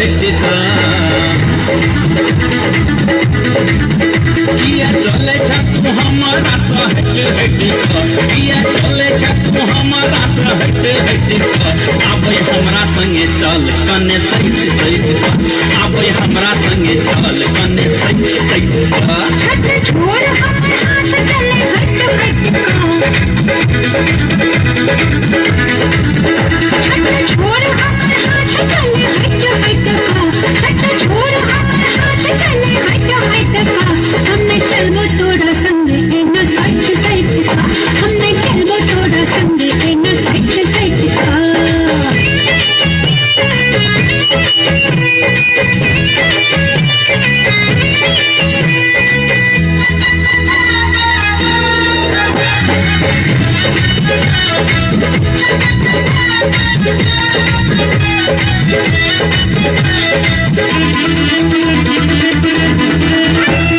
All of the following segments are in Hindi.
हट किया चले तू हमारा सा हट किया चले तू हमारा सा हट अब हमरा संगे चल कने सही सही अब हमरा संगे चल कने सही सही छत छोड़ हमर हाथ चले हट छत छोड़ हमर हाथ चले हट छत छोड़ हमर हाथ चले हट हमने चलबो तोड़ा संग न सच सच हमने चलबो तोड़ा संग न सच सच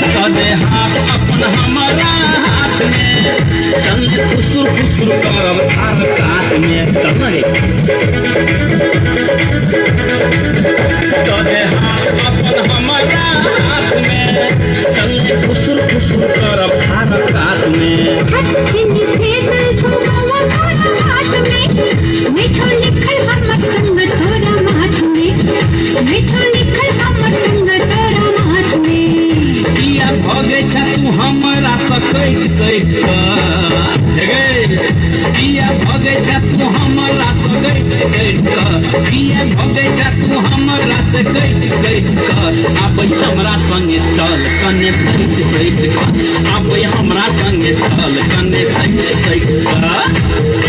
अपन हमारा हाथ में चल खुसुर खुसुर करब थार काश में चल रे तोरे हाथ अपन हमारा हाथ में चल खुसुर खुसुर करब थार काश में मीठो लिखल हमर संग तोरा माथ में मीठो लिखल हमर संग तोरा माथ में किया भगे छ तू हमरा सकैत कैत किया भगे छ तू हमरा सकैत कैत किया भगे छ तू हमरा से कैत कैत अब हमरा संगे चल कने सहित सहित अब हमरा संगे चल कने सहित सहित